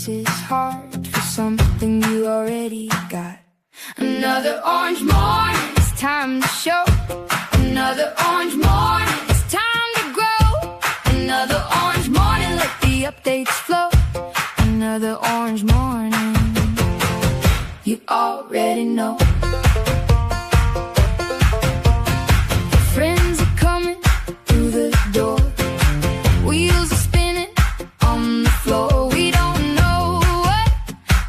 is hard for something you already got. Another orange morning, it's time to show. Another orange morning, it's time to grow. Another orange morning, let the updates flow. Another orange morning, you already know. Friends are coming through the door. Wheels are spinning on the floor. We don't know what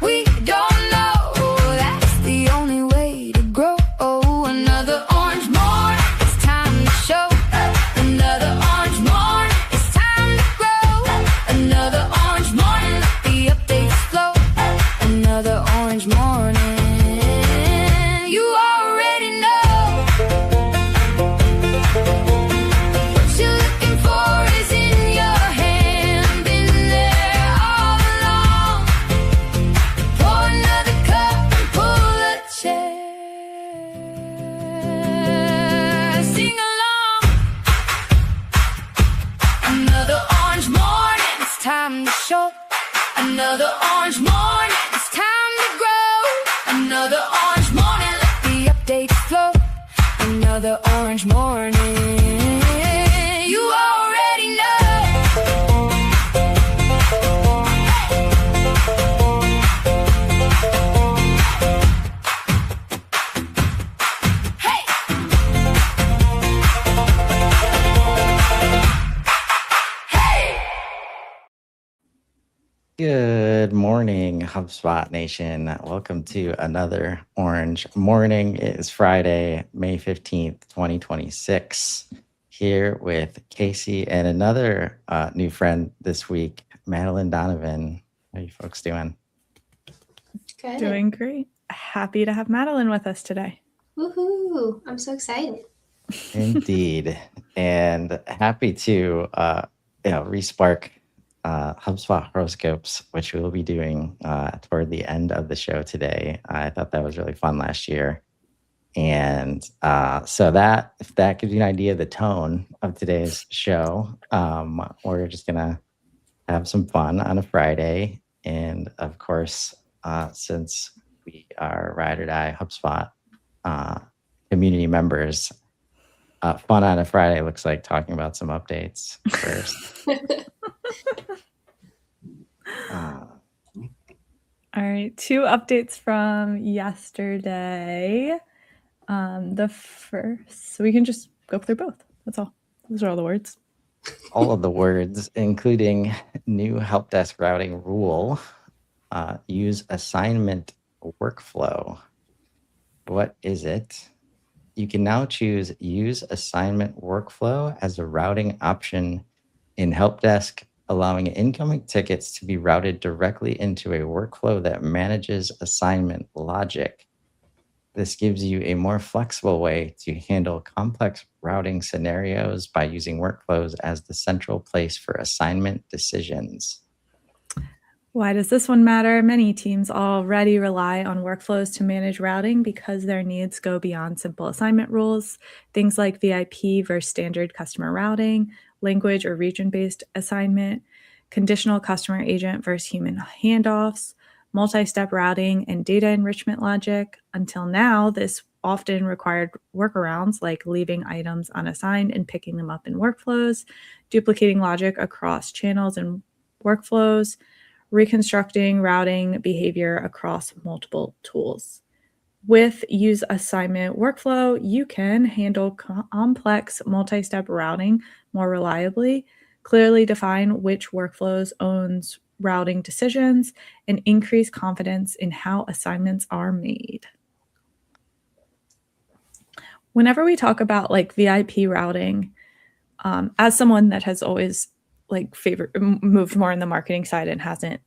we don't know. That's the only way to grow. Another orange morning, it's time to show. Another orange morning, it's time to grow. Another orange morning, let the updates flow. Another orange morning, you already know. What you're looking for is in your hand. Been there all along. Pour another cup and pull a chair. Sing along. Another orange morning, it's time to show. Another orange morning, it's time to grow. Another orange morning, let the updates flow. Another orange morning, you already know. Hey! Hey! Good morning, HubSpot Nation. Welcome to another Orange Morning. It is Friday, May 15th, 2026. Here with Casey and another new friend this week, Madelyn Donovan. How are you folks doing? Good. Doing great. Happy to have Madelyn with us today. Woohoo! I'm so excited. Indeed. And happy to re-spark HubSpot Horoscopes, which we will be doing toward the end of the show today. I thought that was really fun last year. And so that, if that gives you an idea of the tone of today's show, we're just going to have some fun on a Friday. And of course, since we are Ride or Die HubSpot community members, fun on a Friday looks like talking about some updates first. All right, 2 updates from yesterday. The first, so we can just go through both. That's all. Those are all the words. All of the words, including new help desk routing rule, use assignment workflow. What is it? You can now choose use assignment workflow as a routing option in help desk, allowing incoming tickets to be routed directly into a workflow that manages assignment logic. This gives you a more flexible way to handle complex routing scenarios by using workflows as the central place for assignment decisions. Why does this one matter? Many teams already rely on workflows to manage routing because their needs go beyond simple assignment rules. Things like VIP versus standard customer routing, language or region-based assignment, conditional customer agent versus human handoffs, multi-step routing, and data enrichment logic. Until now, this often required workarounds like leaving items unassigned and picking them up in workflows, duplicating logic across channels and workflows, reconstructing routing behavior across multiple tools. With use assignment workflow, you can handle complex multi-step routing more reliably, clearly define which workflows owns routing decisions, and increase confidence in how assignments are made. Whenever we talk about like VIP routing, as someone that has always like moved more in the marketing side and hasn't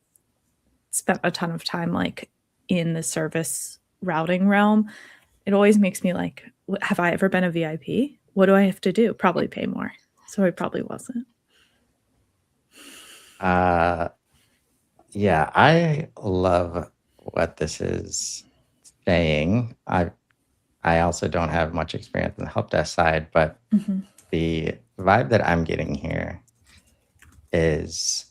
spent a ton of time like in the service routing realm, it always makes me like, have I ever been a VIP? What do I have to do? Probably pay more. So I probably wasn't. Yeah, I love what this is saying. I also don't have much experience in the help desk side, but the vibe that I'm getting here is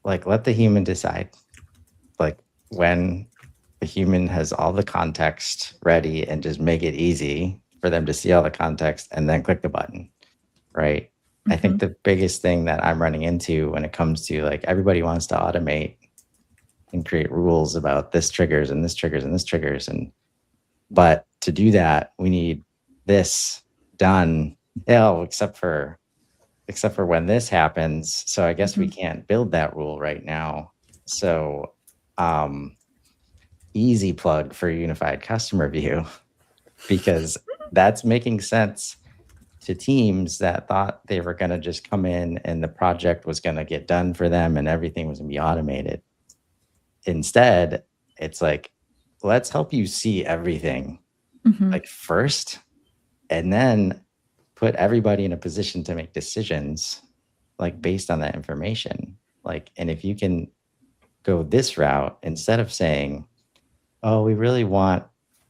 like let the human decide. Like when the human has all the context ready and just make it easy for them to see all the context and then click the button, right? I think the biggest thing that I'm running into when it comes to like everybody wants to automate and create rules about this triggers and this triggers and this triggers, but to do that we need this done, except for when this happens. So I guess we can't build that rule right now. So easy plug for unified customer view, because that's making sense to teams that thought they were going to just come in and the project was going to get done for them and everything was going to be automated. Instead, it's like, let's help you see everything like first, and then put everybody in a position to make decisions like based on that information. Like, and if you can go this route, instead of saying, oh, we really want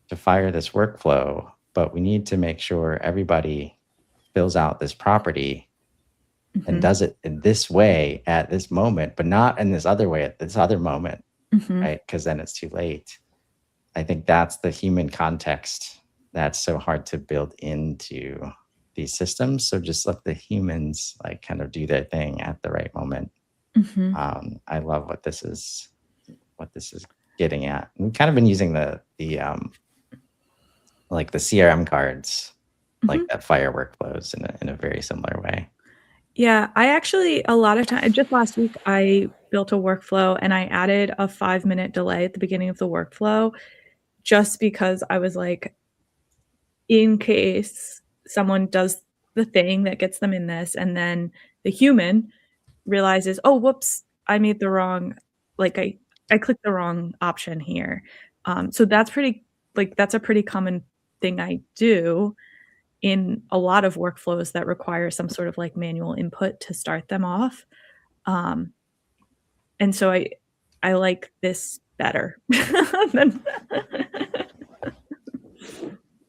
to fire this workflow, but we need to make sure everybody fills out this property and does it in this way at this moment, but not in this other way at this other moment, right? Because then it's too late. I think that's the human context that's so hard to build into these systems. So just let the humans like kind of do their thing at the right moment. I love what this is getting at. We've kind of been using the like the CRM cards, like that fire workflows in a very similar way. Yeah, I actually, a lot of time, just last week, I built a workflow and I added a 5-minute delay at the beginning of the workflow, just because I was like, in case someone does the thing that gets them in this, and then the human realizes, oh, whoops, I made the wrong, like I clicked the wrong option here. So that's that's a pretty common thing I do in a lot of workflows that require some sort of like manual input to start them off. And so I like this better.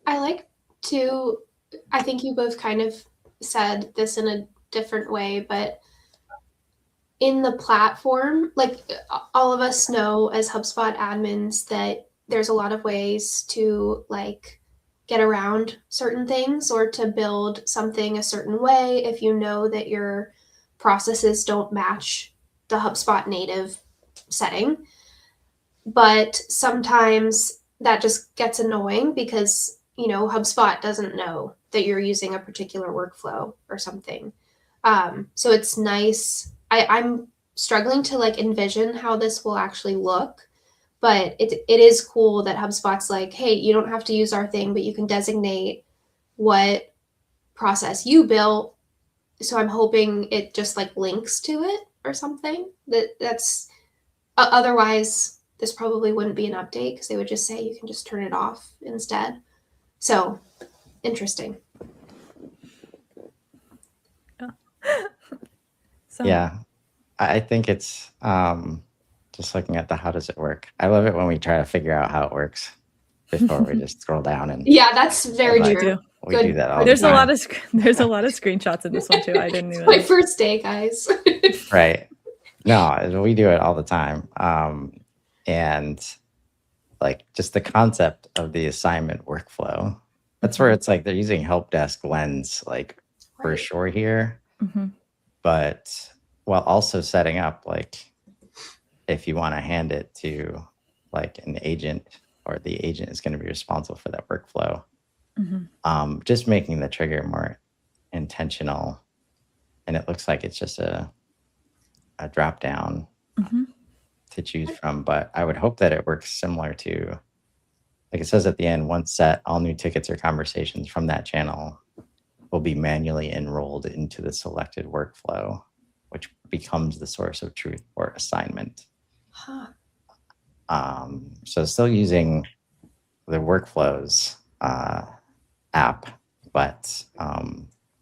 I like to, I think you both kind of said this in a different way, but in the platform, like all of us know as HubSpot admins that there's a lot of ways to like get around certain things or to build something a certain way if you know that your processes don't match the HubSpot native setting. But sometimes that just gets annoying because, HubSpot doesn't know that you're using a particular workflow or something. So it's nice. I'm struggling to like envision how this will actually look, but it is cool that HubSpot's like, hey, you don't have to use our thing, but you can designate what process you built. So I'm hoping it just like links to it or something. That's otherwise this probably wouldn't be an update because they would just say you can just turn it off instead. So interesting. Yeah, I think it's just looking at the how does it work. I love it when we try to figure out how it works before we just scroll down and Yeah, that's very like, true. we Good. do that all There's the a time. there's a lot of screenshots in this one too. I didn't It's even. my first day, guys. Right. No, we do it all the time. And like just the concept of the assignment workflow, that's where it's like they're using help desk lens, like for Right. sure here, but while also setting up like if you want to hand it to like an agent or the agent is going to be responsible for that workflow, just making the trigger more intentional. And it looks like it's just a drop down to choose from, but I would hope that it works similar to, like it says at the end, once set, all new tickets or conversations from that channel will be manually enrolled into the selected workflow, which becomes the source of truth for assignment. So still using the workflows app, but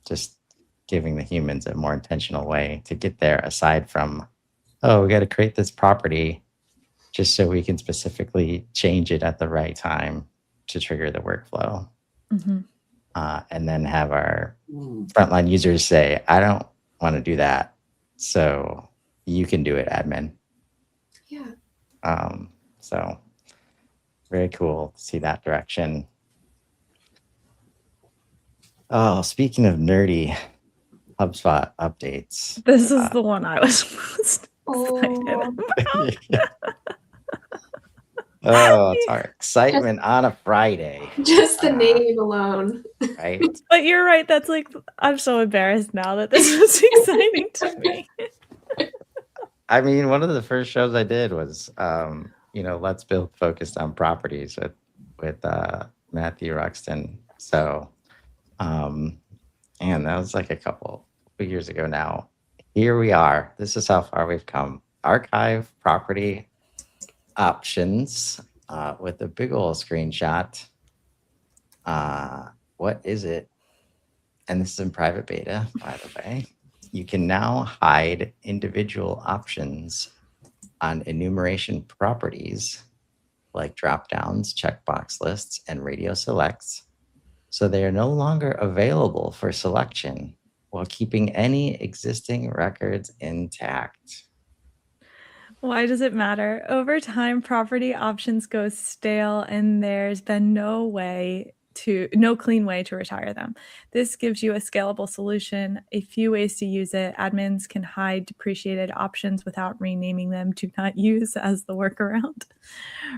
just giving the humans a more intentional way to get there, aside from, oh, we got to create this property just so we can specifically change it at the right time to trigger the workflow. And then have our frontline users say, I don't want to do that. So you can do it, admin. Yeah. So very cool to see that direction. Oh, speaking of nerdy HubSpot updates. This is the one I was most Oh, excited. Oh, it's our excitement on a Friday, just the name alone. right? But you're right. That's like, I'm so embarrassed now that this was exciting to me. I mean, one of the first shows I did was, Let's Build focused on properties with Matthew Ruxton. So, and that was like a couple of years ago now. Here we are. This is how far we've come. Archive property options with a big old screenshot. What is it? And this is in private beta, by the way. You can now hide individual options on enumeration properties like drop-downs, checkbox lists, and radio selects. So they are no longer available for selection while keeping any existing records intact. Why does it matter? Over time, property options go stale, and there's been no clean way to retire them. This gives you a scalable solution, a few ways to use it. Admins can hide depreciated options without renaming them. Do not use as the workaround.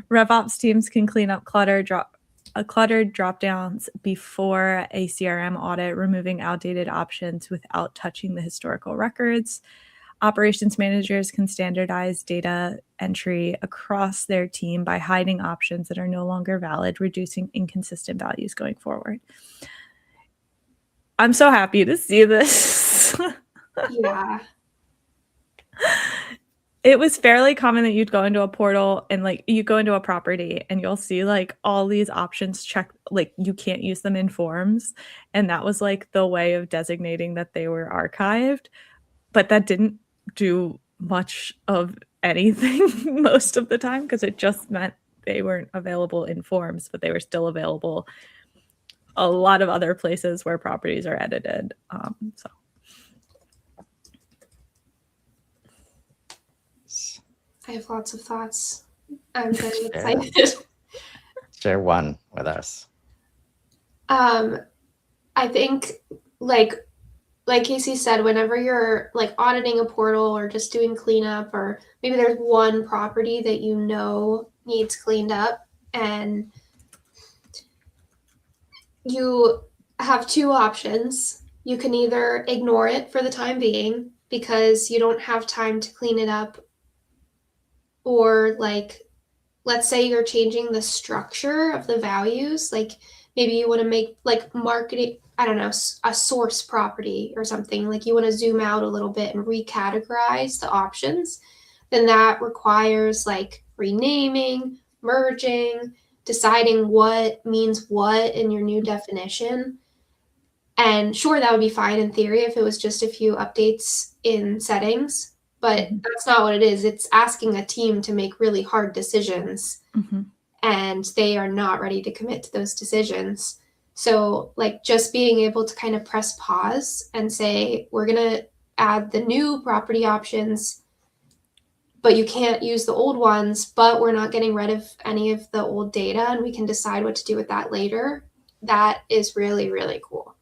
RevOps teams can clean up cluttered dropdowns before a CRM audit, removing outdated options without touching the historical records. Operations managers can standardize data entry across their team by hiding options that are no longer valid, reducing inconsistent values going forward. I'm so happy to see this. Yeah. It was fairly common that you'd go into a portal and like you go into a property and you'll see like all these options checked, like you can't use them in forms. And that was like the way of designating that they were archived. But that didn't do much of anything most of the time because it just meant they weren't available in forms, but they were still available a lot of other places where properties are edited. So I have lots of thoughts. I'm very excited. Share one with us. I think like Casey said, whenever you're like auditing a portal or just doing cleanup, or maybe there's one property that you know needs cleaned up and you have two options. You can either ignore it for the time being because you don't have time to clean it up, or like, let's say you're changing the structure of the values, like maybe you want to make like marketing, I don't know, a source property or something, like you want to zoom out a little bit and recategorize the options, then that requires like renaming, merging, deciding what means what in your new definition. And sure, that would be fine in theory if it was just a few updates in settings, but that's not what it is. It's asking a team to make really hard decisions, and they are not ready to commit to those decisions. So like just being able to kind of press pause and say, we're going to add the new property options, but you can't use the old ones, but we're not getting rid of any of the old data and we can decide what to do with that later. That is really, really cool.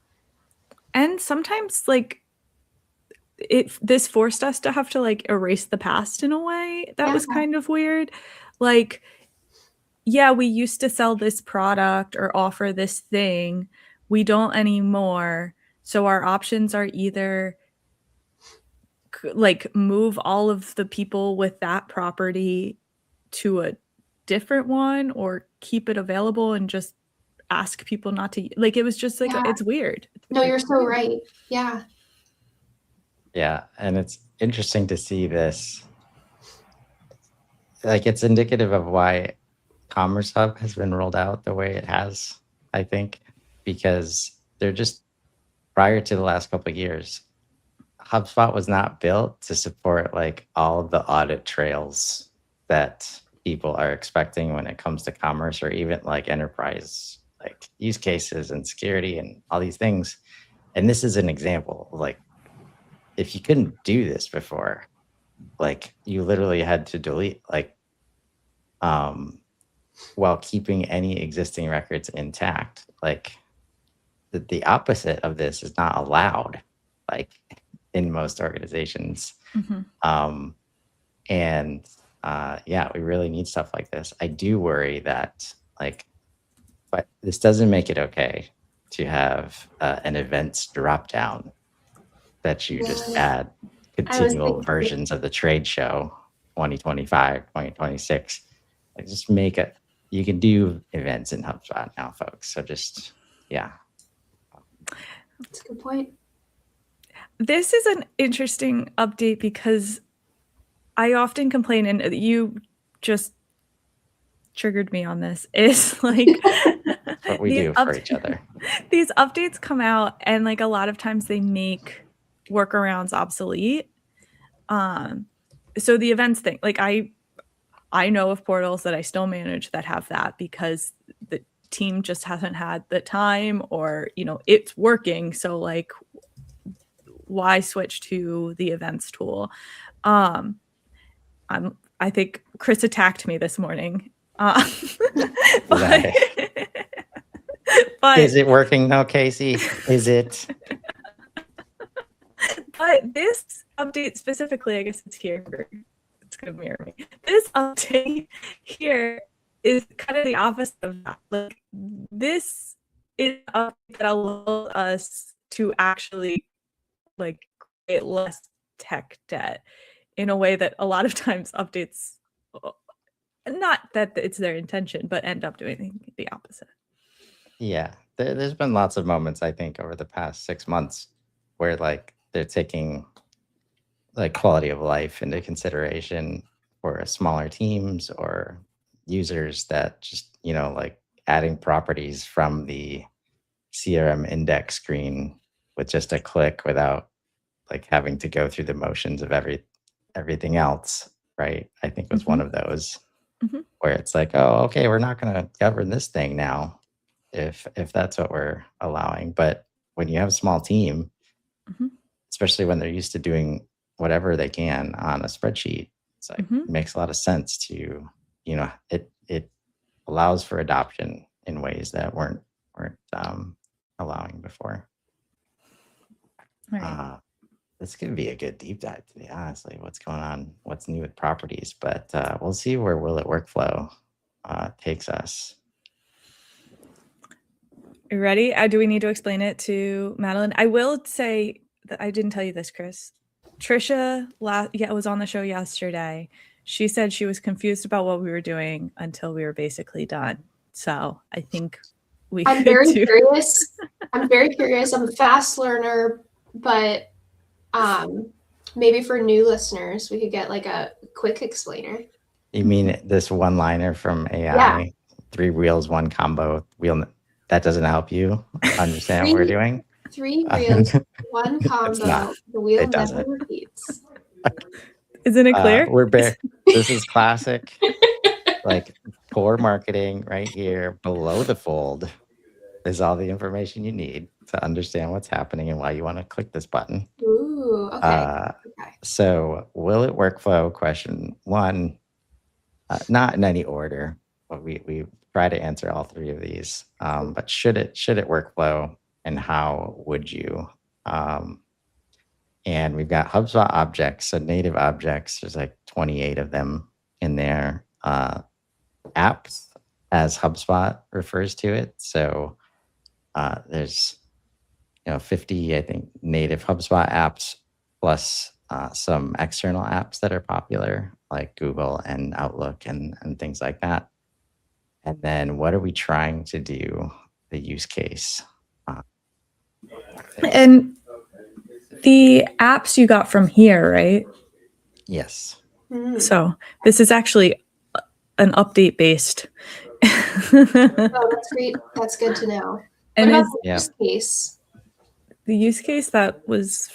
And sometimes like this forced us to have to like erase the past in a way that was kind of weird. Like, yeah, we used to sell this product or offer this thing. We don't anymore. So our options are either like move all of the people with that property to a different one or keep it available and just ask people not to, like, it was just like, it's weird. No, you're so right. Yeah. Yeah. And it's interesting to see this. Like, it's indicative of why Commerce Hub has been rolled out the way it has, I think, because they're just, prior to the last couple of years, HubSpot was not built to support like all of the audit trails that people are expecting when it comes to commerce, or even like enterprise, like use cases and security and all these things. And this is an example of like, if you couldn't do this before, like you literally had to delete while keeping any existing records intact. Like the opposite of this is not allowed, like in most organizations. And yeah, we really need stuff like this. I do worry that but this doesn't make it okay to have an events drop down that you just add continual versions of the trade show 2025, 2026. Like just make it, you can do events in HubSpot now, folks. So just, yeah. That's a good point. This is an interesting update because I often complain, and you just triggered me on this, is like what we do for each other. These updates come out and like a lot of times they make workarounds obsolete. So the events thing, like I know of portals that I still manage that have that because the team just hasn't had the time, or it's working, so like why switch to the events tool? I think Chris attacked me this morning. But is it working now, Casey? Is it? But this update specifically, I guess it's here. It's going to mirror me. This update here is kind of the opposite of that. Like, this is an update that allows us to actually like create less tech debt in a way that a lot of times updates, not that it's their intention, but end up doing the opposite. Yeah, there's been lots of moments, I think, over the past 6 months where like they're taking like quality of life into consideration for smaller teams or users that just, like adding properties from the CRM index screen with just a click without like having to go through the motions of everything else, right? I think was one of those where it's like, oh, okay, we're not going to govern this thing now if that's what we're allowing. But when you have a small team, especially when they're used to doing whatever they can on a spreadsheet, it's like it makes a lot of sense to, it allows for adoption in ways that weren't allowing before. Right. This could be a good deep dive today, honestly. What's going on? What's new with properties? But we'll see where Will It Workflow takes us. You ready? Do we need to explain it to Madelyn? I will say that I didn't tell you this, Chris. Trisha was on the show yesterday. She said she was confused about what we were doing until we were basically done. So I think I'm very curious. I'm very curious. I'm a fast learner, but maybe for new listeners, we could get like a quick explainer. You mean this one-liner from AI? Yeah. 3 wheels, 1 combo wheel. That doesn't help you understand what we're doing? 3 wheels, 1 combo. The wheel never repeats. Isn't it clear? We're back. This is classic, like core marketing right here. Below the fold is all the information you need to understand what's happening and why you want to click this button. Ooh, okay. So Will It Workflow question 1, not in any order, but we try to answer all 3 of these. But should it workflow, and how would you? And we've got HubSpot objects, so native objects. There's like 28 of them in there. Apps, as HubSpot refers to it. So there's 50, I think, native HubSpot apps plus some external apps that are popular, like Google and Outlook and things like that. And then what are we trying to do? The use case. And the apps you got from here, right? Yes. So this is actually an update based. Oh, that's great. That's good to know. And what about the use case? The use case that was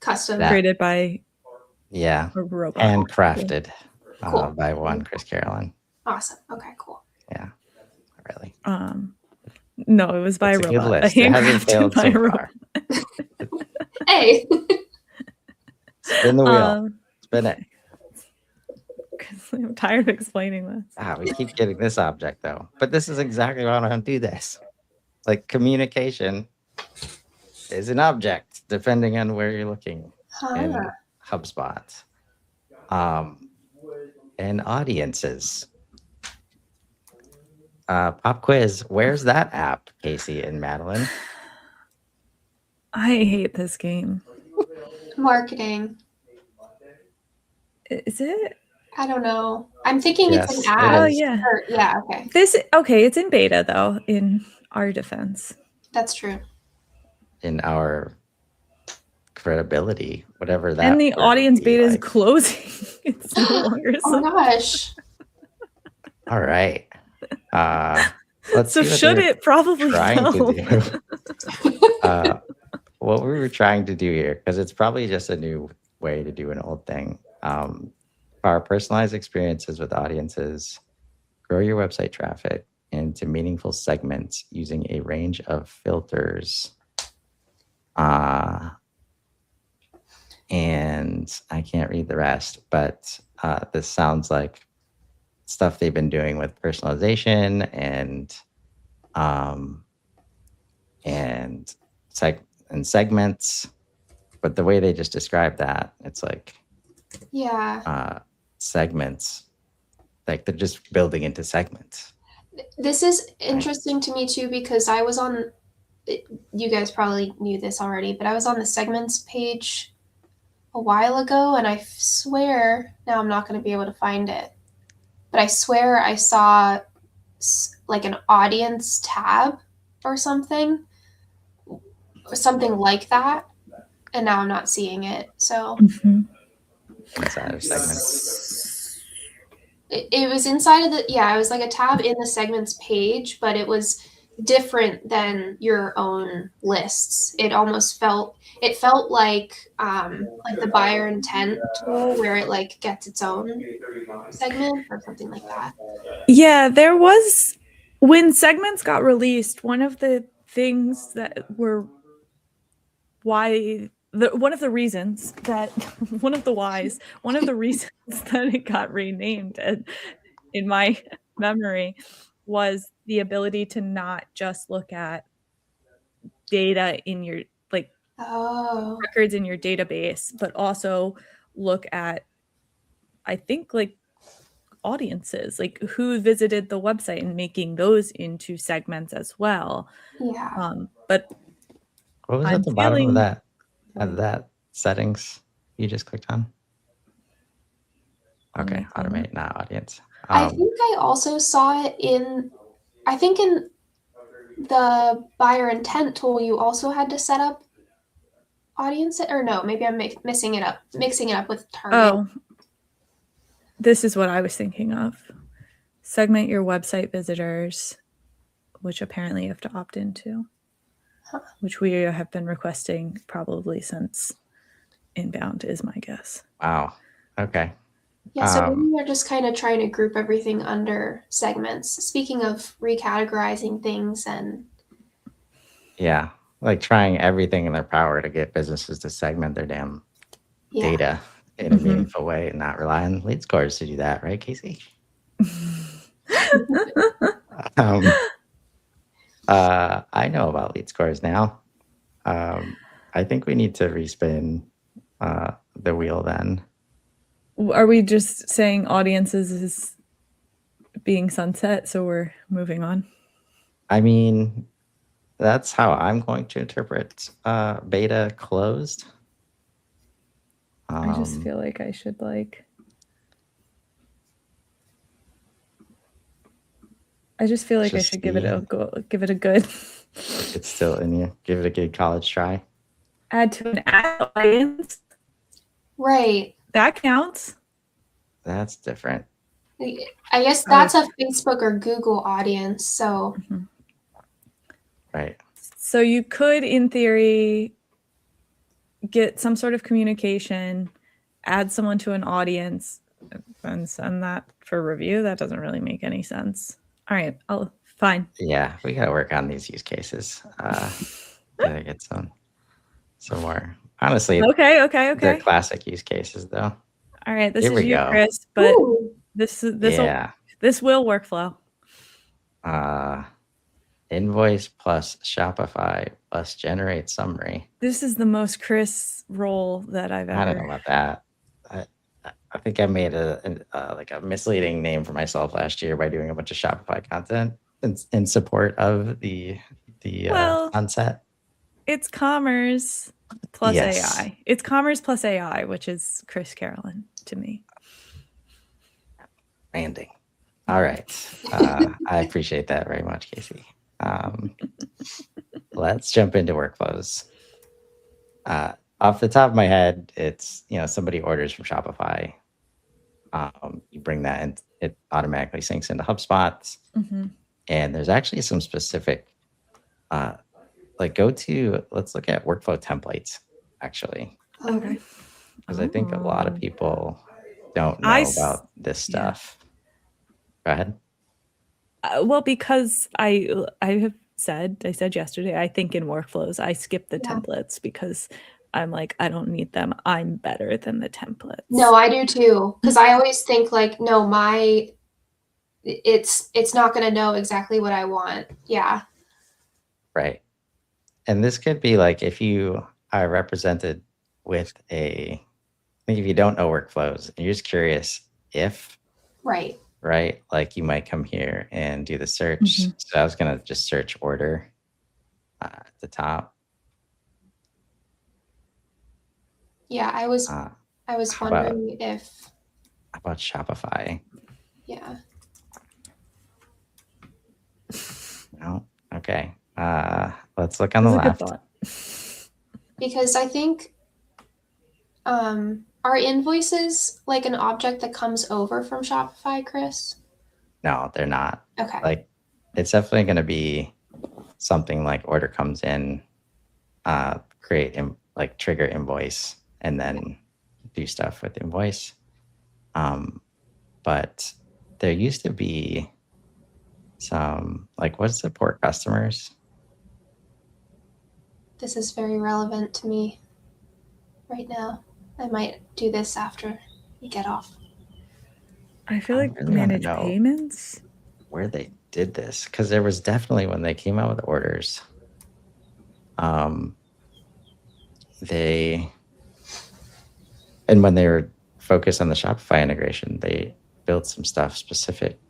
Custom created by a robot. Handcrafted Cool. by one Chris Carolan. Awesome. Okay, cool. Yeah. Really. No, it was by It's a a good robot. list. It hasn't failed so far. Hey. Spin the wheel. Spin it. 'Cause I'm tired of explaining this. We keep getting this object though, but this is exactly why I don't do this. Like communication is an object depending on where you're looking in HubSpot. And audiences. Pop quiz. Where's that app, Casey and Madeline? I hate this game. Marketing. Is it? I don't know. I'm thinking Yes, it's it an ad. Oh is. yeah. Yeah, okay. It's in beta though, in our defense. That's true. In our credibility, whatever that. And the word audience would be beta is like. closing. It's no longer Oh my gosh. All right. Let's so see what should they're it probably trying no. to do. What we were trying to do here, because it's probably just a new way to do an old thing. Our personalized experiences with audiences, grow your website traffic into meaningful segments using a range of filters. And I can't read the rest, but this sounds like stuff they've been doing with personalization and segments. But the way they just described that, it's like segments, like they're just building into segments. This is interesting to me too, because I was on, you guys probably knew this already, but I was on the segments page a while ago, and I swear, now I'm not going to be able to find it, but I swear I saw like an audience tab or something like that, and now I'm not seeing it. So Inside of segments. it was inside of it was like a tab in the segments page, but it was different than your own lists. It almost felt like the buyer intent tool, where it like gets its own segment or something like that. Yeah, there was, when segments got released, one of the things that were one of the reasons that it got renamed, in my memory, was the ability to not just look at data in your records in your database, but also look at, I think, like audiences, like who visited the website, and making those into segments as well. Yeah. But What was at the bottom of that settings you just clicked on? Okay, automate, not audience. I think I also saw it in the buyer intent tool. You also had to set up audience, or no, maybe I'm mixing it up with target. Oh, this is what I was thinking of. Segment your website visitors, which apparently you have to opt into, which we have been requesting probably since inbound, is my guess. Wow. Okay. Yeah, so maybe we're just kind of trying to group everything under segments. Speaking of recategorizing things and... Yeah, like trying everything in their power to get businesses to segment their damn data in a meaningful way and not rely on lead scores to do that, right, Casey? I know about lead scores now. I think we need to respin the wheel then. Are we just saying audiences is being sunset, so we're moving on? I mean, that's how I'm going to interpret beta closed. I just feel like I should give it a good. It's still in you. Give it a good college try. Add to an audience. Right. That counts. That's different. I guess that's a Facebook or Google audience. So. Right. So you could, in theory, get some sort of communication, add someone to an audience, and send that for review. That doesn't really make any sense. All right. Fine. Yeah, we got to work on these use cases. Gotta get some more. Honestly, Okay. they're classic use cases, though. All right, this Here is we you, go. Chris, but Ooh, this Yeah. will workflow. Invoice plus Shopify plus generate summary. This is the most Chris role that I've I don't know ever. about that. I think I made like a misleading name for myself last year by doing a bunch of Shopify content in support of the Well, sunset. it's commerce plus Yes. AI. It's commerce plus AI, which is Chris Carolan to me. Branding. All right. I appreciate that very much, Casey. Let's jump into workflows. Off the top of my head, it's somebody orders from Shopify. You bring that and it automatically syncs into HubSpot. Mm-hmm. And there's actually some specific, let's look at workflow templates, actually, Okay. because I think a lot of people don't know about this stuff. Go ahead. Well, because I said yesterday, I think in workflows, I skip the templates because I'm like, I don't need them. I'm better than the templates. No, I do too. Because I always think like, no, it's not going to know exactly what I want. Yeah. Right. And this could be like if you are represented with I think if you don't know workflows and you're just curious if, Right. Like you might come here and do the search. Mm-hmm. So I was going to just search order at the top. Yeah, I was wondering if. How about Shopify? Yeah. No? Okay. Let's look on the left. Because I think are invoices like an object that comes over from Shopify, Chris? No, they're not. Okay. Like it's definitely going to be something like order comes in, trigger invoice, and then do stuff with invoice. But there used to be some what support customers? This is very relevant to me right now. I might do this after we get off. I feel like really manage payments. Where they did this, because there was definitely when they came out with orders, and when they were focused on the Shopify integration, they built some stuff specific.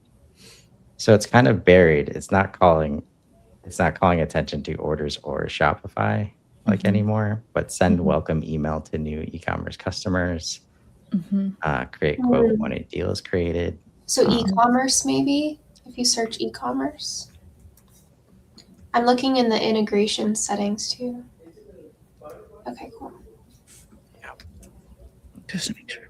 So it's kind of buried. It's not calling attention to orders or Shopify anymore, but send welcome email to new e-commerce customers. Create quote when a deal is created. So e-commerce, maybe if you search e-commerce. I'm looking in the integration settings too. Okay, cool. Yeah. Just to make sure.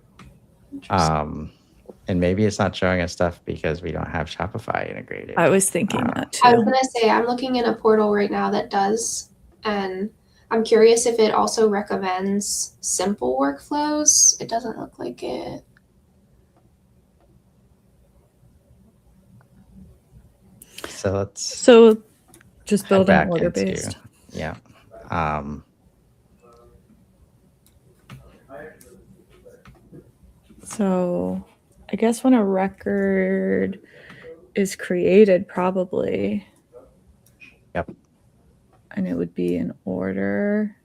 And maybe it's not showing us stuff because we don't have Shopify integrated. I was thinking that too. I was gonna say I'm looking in a portal right now that does, and I'm curious if it also recommends simple workflows. It doesn't look like it. So just build an order based. Yeah. So I guess when a record is created, probably. Yep. And it would be an order.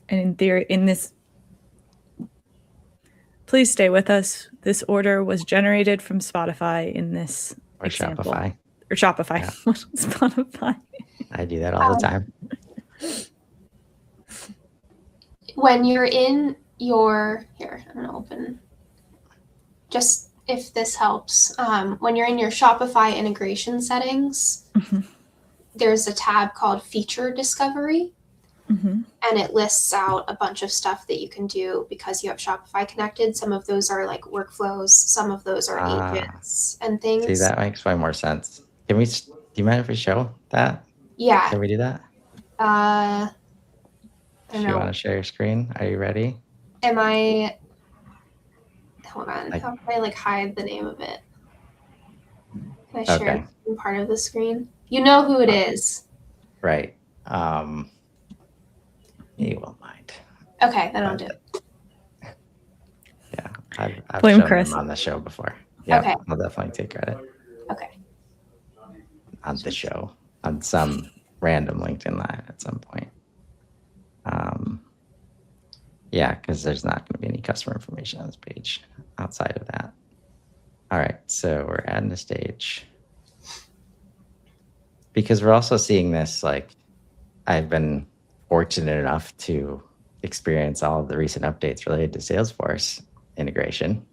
And in theory, please stay with us. This order was generated from Spotify in this example. Shopify. Or Shopify. Yeah. Spotify. I do that all the time. When you're in your, here, I'm gonna open, just if this helps, when you're in your Shopify integration settings, there's a tab called Feature Discovery, and it lists out a bunch of stuff that you can do because you have Shopify connected. Some of those are like workflows, some of those are agents and things. See, that makes way more sense. Do you mind if we show that? Yeah. Can we do that? I don't Do know. you want to share your screen? Are you ready? Hold on. How can I hide the name of it? Can I share part of the screen? You know who it is. Right. You won't mind. Okay, then I'll do it. I've Blame shown Chris. them on the show before. Yeah, Okay. I'll definitely take credit Okay. on the show, on some random LinkedIn Live at some point. Yeah, because there's not going to be any customer information on this page outside of that. All right, so we're adding a stage. Because we're also seeing this, like, I've been fortunate enough to experience all of the recent updates related to Salesforce integration.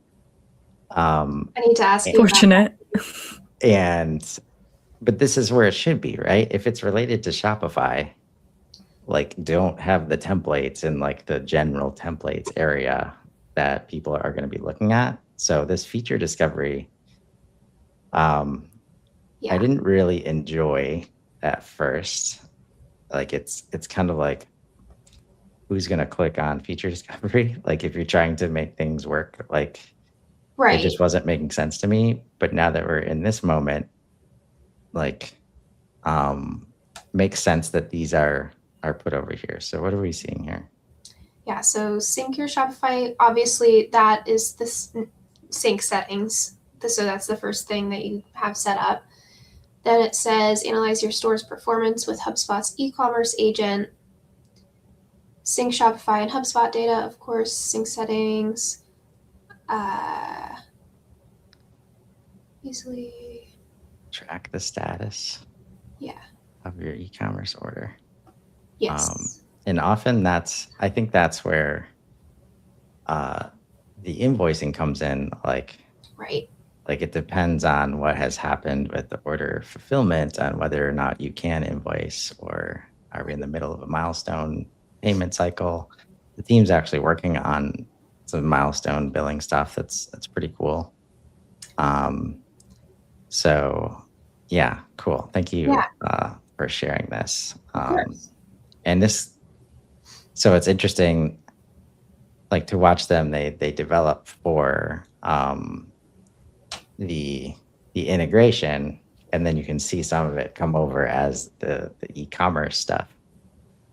I need to ask you. Fortunate. But this is where it should be, right? If it's related to Shopify, like, don't have the templates in like the general templates area that people are going to be looking at. So this feature discovery, I didn't really enjoy at first. Like, it's kind of like, who's going to click on feature discovery? Like, if you're trying to make things work, like, Right. it just wasn't making sense to me. But now that we're in this moment, like, makes sense that these are put over here. So what are we seeing here? Yeah, so sync your Shopify. Obviously, that is the sync settings. So that's the first thing that you have set up. Then it says analyze your store's performance with HubSpot's e-commerce agent. Sync Shopify and HubSpot data, of course. Sync settings. Easily. Track the status. Yeah. Of your e-commerce order. Yes. And often I think that's where the invoicing comes in. Like, Right. Like, it depends on what has happened with the order fulfillment on whether or not you can invoice, or are we in the middle of a milestone payment cycle? The team's actually working on some milestone billing stuff. That's pretty cool. So yeah, cool. Thank you for sharing this. And so it's interesting, like, to watch them. They develop for the integration, and then you can see some of it come over as the e-commerce stuff.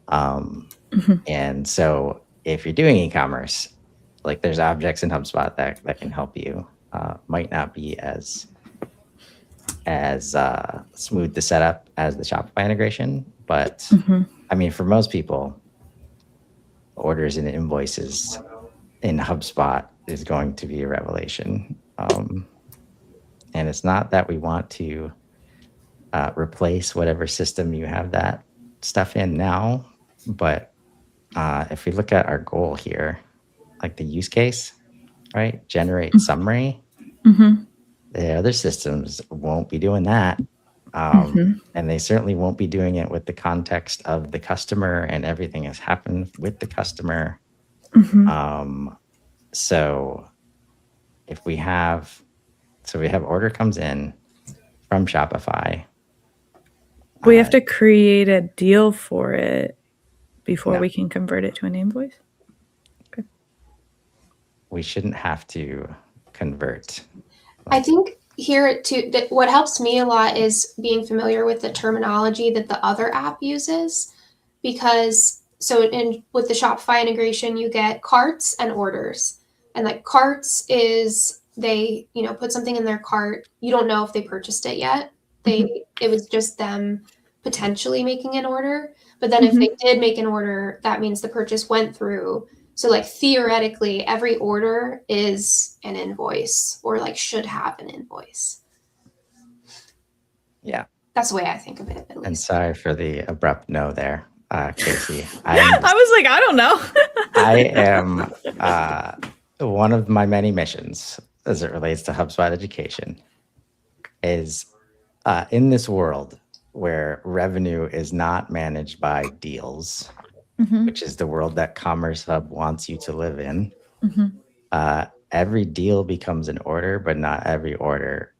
And so if you're doing e-commerce, like, there's objects in HubSpot that can help you. Might not be as smooth to set up as the Shopify integration, but I mean, for most people, orders and invoices in HubSpot is going to be a revelation. And it's not that we want to replace whatever system you have that stuff in now, but if we look at our goal here, like the use case, right? Generate summary. The other systems won't be doing that. And they certainly won't be doing it with the context of the customer and everything has happened with the customer. So if we have order comes in from Shopify. We have to create a deal for it before we can convert it to an invoice. Okay. We shouldn't have to convert. I think here too, that what helps me a lot is being familiar with the terminology that the other app uses, because with the Shopify integration, you get carts and orders, and like carts is they, put something in their cart. You don't know if they purchased it yet. It was just them potentially making an order. But then if they did make an order, that means the purchase went through. So like theoretically, every order is an invoice, or like should have an invoice. Yeah. That's the way I think of it, at least. And sorry for the abrupt no there, Casey. I was like, I don't know. I am one of my many missions as it relates to HubSpot education is in this world where revenue is not managed by deals, which is the world that Commerce Hub wants you to live in. Every deal becomes an order, but not every order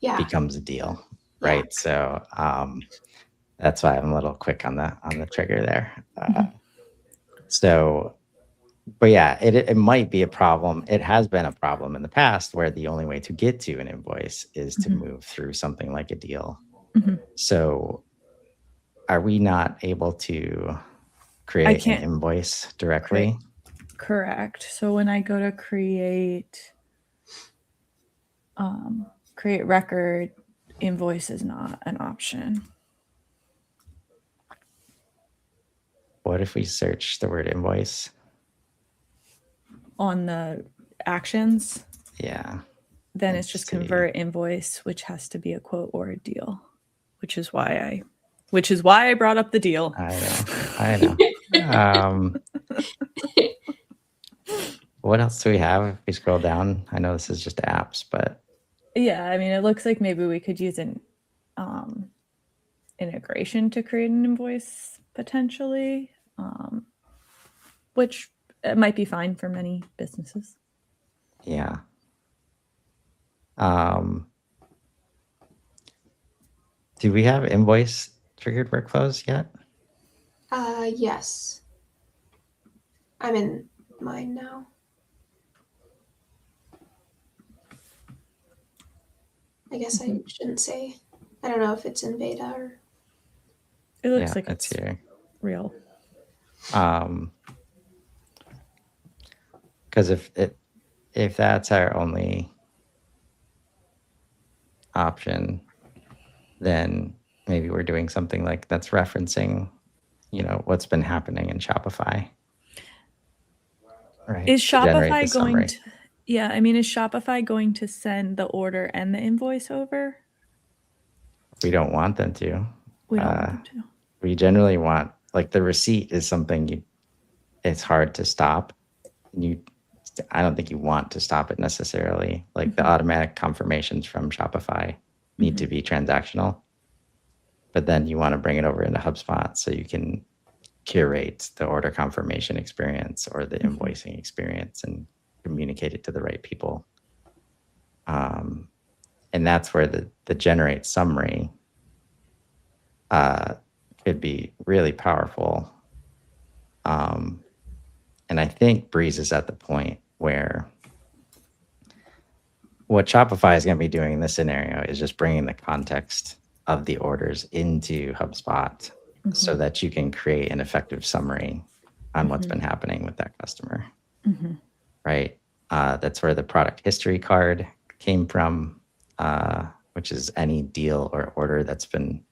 becomes a deal, right? Yeah. So that's why I'm a little quick on the trigger there. But yeah, it might be a problem. It has been a problem in the past where the only way to get to an invoice is to move through something like a deal. So are we not able to create an invoice directly? Correct. So when I go to create record, invoice is not an option. What if we search the word invoice? On the actions, Yeah. then Let's it's just see. convert invoice, which has to be a quote or a deal, which is why I brought up the deal. I know. What else do we have if we scroll down? I know this is just apps, but Yeah, I mean, it looks like maybe we could use an integration to create an invoice potentially, which might be fine for many businesses. yeah. Do we have invoice triggered workflows yet? Yes. I'm in mine now. I guess I shouldn't say. I don't know if it's in beta or. It looks Yeah, like it's it's here. real. Because if that's our only option, then maybe we're doing something like that's referencing, what's been happening in Shopify. Right. Is to generate Shopify the summary. is Shopify going to send the order and the invoice over? We don't want them to. We don't want them to. We generally want, like, the receipt is something it's hard to stop. I don't think you want to stop it necessarily. Like the automatic confirmations from Shopify need to be transactional, but then you want to bring it over into HubSpot so you can curate the order confirmation experience or the invoicing experience and communicate it to the right people. And that's where the generate summary could be really powerful. And I think Breeze is at the point where what Shopify is going to be doing in this scenario is just bringing the context of the orders into HubSpot so that you can create an effective summary on what's been happening with that customer. Right? That's where the product history card came from, which is any deal or order that's been,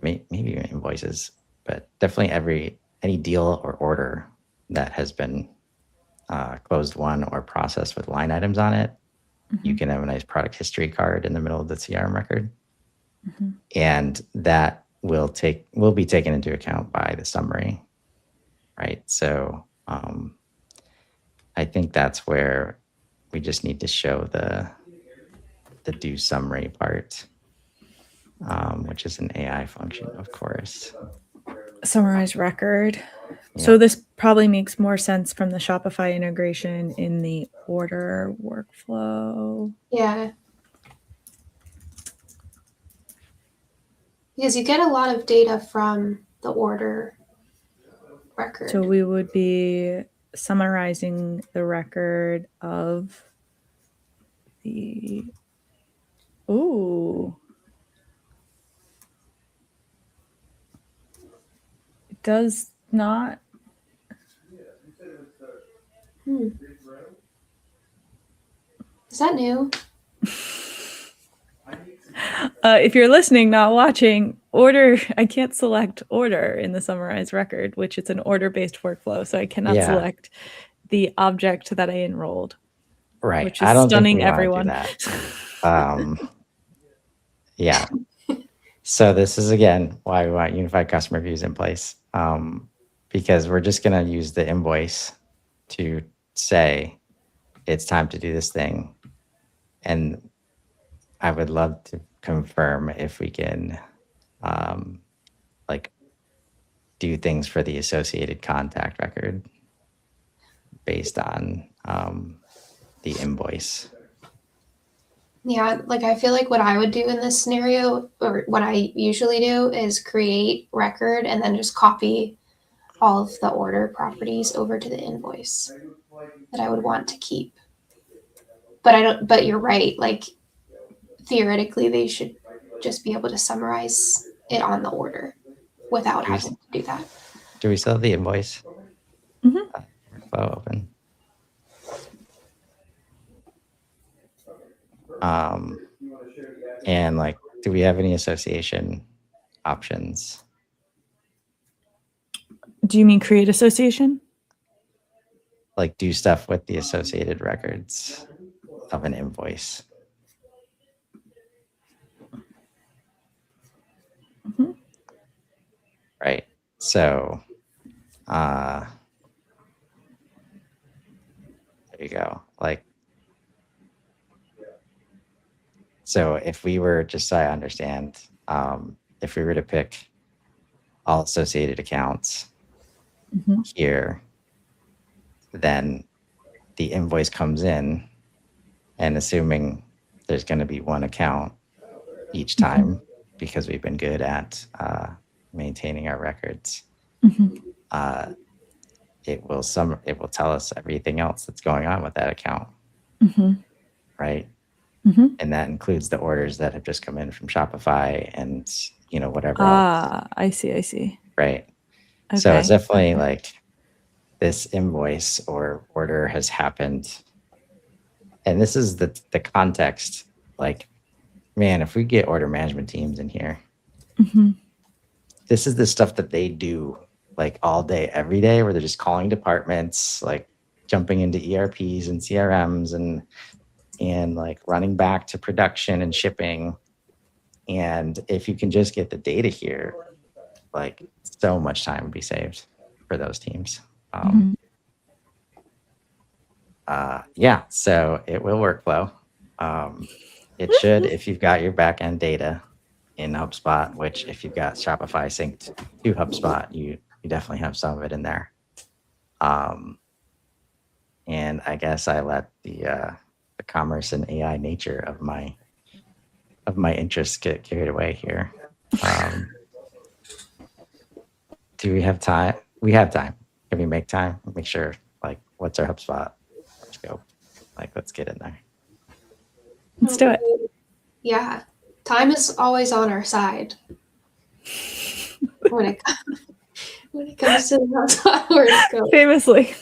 maybe even invoices, but definitely any deal or order that has been closed won or processed with line items on it. You can have a nice product history card in the middle of the CRM record. And that will be taken into account by the summary, right? So I think that's where we just need to show the do summary part, which is an AI function, of course. Summarize record. Yeah. So this probably makes more sense from the Shopify integration in the order workflow. Yeah. Because you get a lot of data from the order record. So we would be summarizing the record of the. Ooh. It does not. Is that new? If you're listening, not watching, I can't select order in the summarize record, which is an order-based workflow. So I cannot select the object that I enrolled. Right. Which is I don't stunning think we everyone. want to do that. Yeah. So this is, again, why we want unified customer views in place, because we're just going to use the invoice to say it's time to do this thing. And I would love to confirm if we can do things for the associated contact record based on the invoice. Yeah, like I feel like what I would do in this scenario, or what I usually do, is create record and then just copy all of the order properties over to the invoice that I would want to keep. But you're right, like theoretically they should just be able to summarize it on the order without having to do that. Do we still have the invoice? workflow open. And like, do we have any association options? Do you mean create association? Like do stuff with the associated records of an invoice. Mhm. Right. So there you go. Like, so if we were, just so I understand, if we were to pick all associated accounts Mhm. here, then the invoice comes in, and assuming there's going to be one account each time, because we've been good at maintaining our records, Mhm. it will tell us everything else that's going on with that account, Mhm. right? Mhm. And that includes the orders that have just come in from Shopify and whatever else, I see. right? Okay. So it's definitely like this invoice or order has happened, and this is the context. Like, man, if we get order management teams in here, Mhm. this is the stuff that they do like all day, every day, where they're just calling departments, like jumping into ERPs and CRMs and like running back to production and shipping. And if you can just get the data here, like so much time would be saved for those teams. Mhm. Yeah, so it will workflow. It should, if you've got your backend data in HubSpot, which if you've got Shopify synced to HubSpot, you definitely have some of it in there. And I guess I let the commerce and AI nature of my interests get carried away here. Do we have time? We have time. Can we make time? Make sure, like, what's our HubSpot scope? Like, let's get in there. Let's do it. Yeah. Time is always on our side when it comes to the HubSpot horoscope. Famously.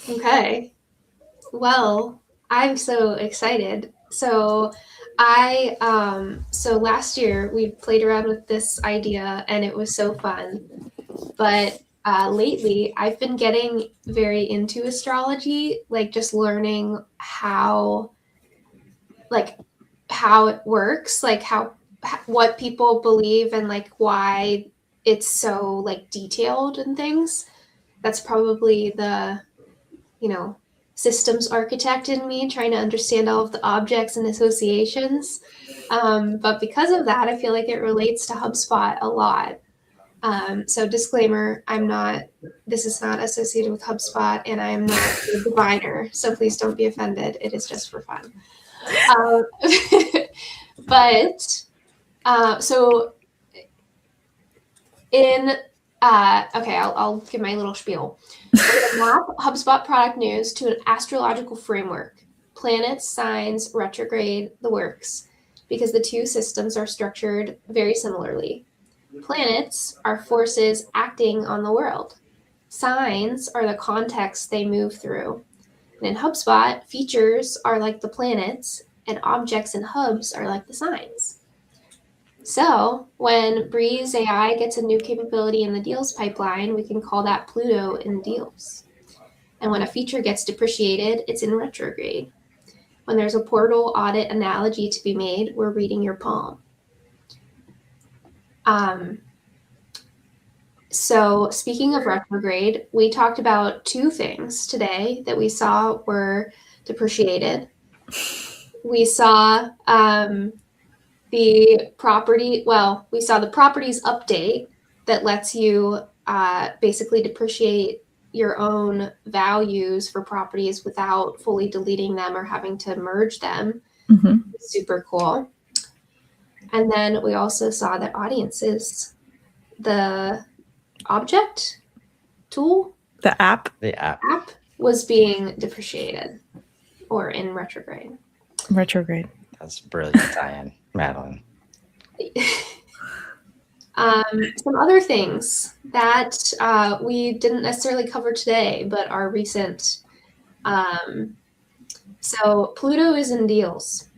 Okay. Well, I'm so excited. So last year we played around with this idea and it was so fun. But lately I've been getting very into astrology, like just learning how it works, like what people believe and like why it's so like detailed and things. That's probably the systems architect in me trying to understand all of the objects and associations. But because of that, I feel like it relates to HubSpot a lot. So disclaimer, this is not associated with HubSpot and I am not a diviner. So please don't be offended. It is just for fun. So in, okay, I'll give my little spiel. We're gonna map HubSpot product news to an astrological framework. Planets, signs, retrograde, the works, because the two systems are structured very similarly. Planets are forces acting on the world. Signs are the context they move through. And in HubSpot, features are like the planets, and objects and hubs are like the signs. So when Breeze AI gets a new capability in the deals pipeline, we can call that Pluto in deals. And when a feature gets depreciated, it's in retrograde. When there's a portal audit analogy to be made, we're reading your palm. So speaking of retrograde, we talked about two things today that we saw were depreciated. We saw the properties update that lets you basically depreciate your own values for properties without fully deleting them or having to merge them. Mm-hmm. Super cool. And then we also saw that audiences, the object tool, The app. The app. was being depreciated or in retrograde. Retrograde. That's brilliant tie-in, Madelyn. Some other things that we didn't necessarily cover today, but are recent. So Pluto is in deals.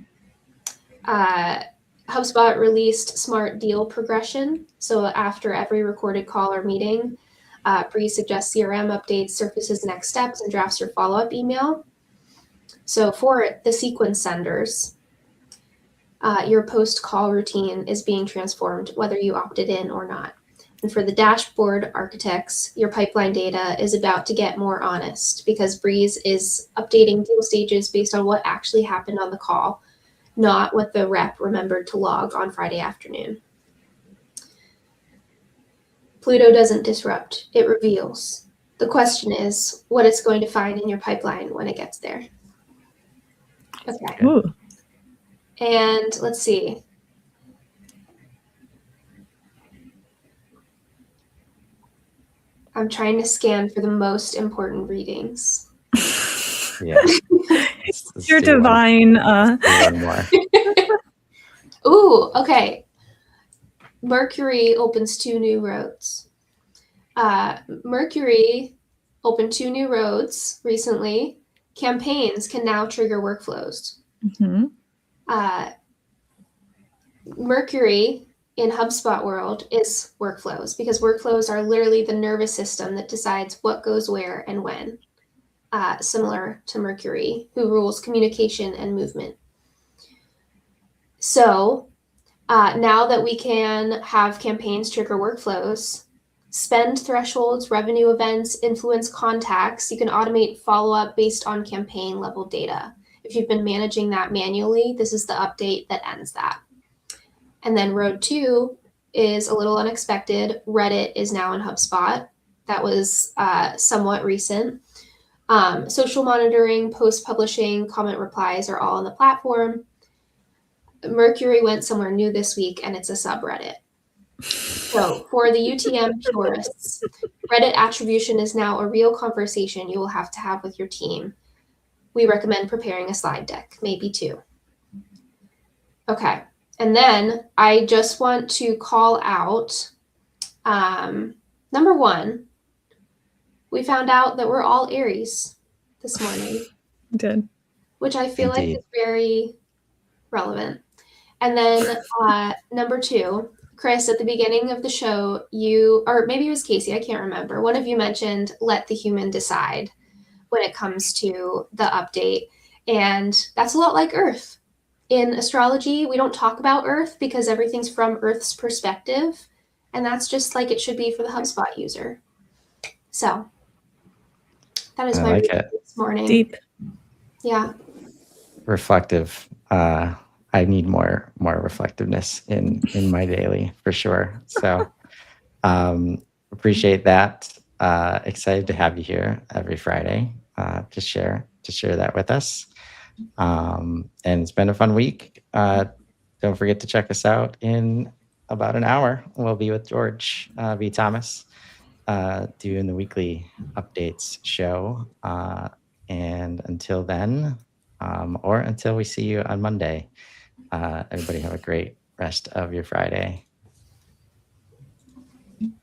HubSpot released Smart Deal Progression. So after every recorded call or meeting, Bree suggests CRM updates, surfaces next steps, and drafts your follow-up email. So for the sequence senders, your post-call routine is being transformed, whether you opted in or not. And for the dashboard architects, your pipeline data is about to get more honest because Breeze is updating deal stages based on what actually happened on the call, not what the rep remembered to log on Friday afternoon. Pluto doesn't disrupt, it reveals. The question is what it's going to find in your pipeline when it gets there. Okay. Ooh. And let's see. I'm trying to scan for the most important readings. Yeah. Your divine. One more. Ooh, okay. Mercury opens 2 new roads. Mercury opened 2 new roads recently. Campaigns can now trigger workflows. Mm-hmm. Mercury in HubSpot world is workflows because workflows are literally the nervous system that decides what goes where and when, similar to Mercury, who rules communication and movement. So now that we can have campaigns trigger workflows, spend thresholds, revenue events, influence contacts, you can automate follow-up based on campaign level data. If you've been managing that manually, this is the update that ends that. And then road 2 is a little unexpected. Reddit is now in HubSpot. That was somewhat recent. Social monitoring, post publishing, comment replies are all on the platform. Mercury went somewhere new this week and it's a subreddit. So for the UTM purists, Reddit attribution is now a real conversation you will have to have with your team. We recommend preparing a slide deck, maybe 2. Okay. And then I just want to call out, number 1, we found out that we're all Aries this morning. Did. Which I feel Indeed. like is very relevant. And then number 2, Chris, at the beginning of the show, you, or maybe it was Casey, I can't remember. One of you mentioned let the human decide when it comes to the update. And that's a lot like Earth. In astrology, we don't talk about Earth because everything's from Earth's perspective. And that's just like it should be for the HubSpot user. So that is I my like reading it. this morning. Deep. Yeah. Reflective. I need more reflectiveness in my daily for sure. So appreciate that. Excited to have you here every Friday to share that with us. And it's been a fun week. Don't forget to check us out in about an hour. We'll be with George B. Thomas doing the weekly updates show. And until then, or until we see you on Monday, everybody have a great rest of your Friday.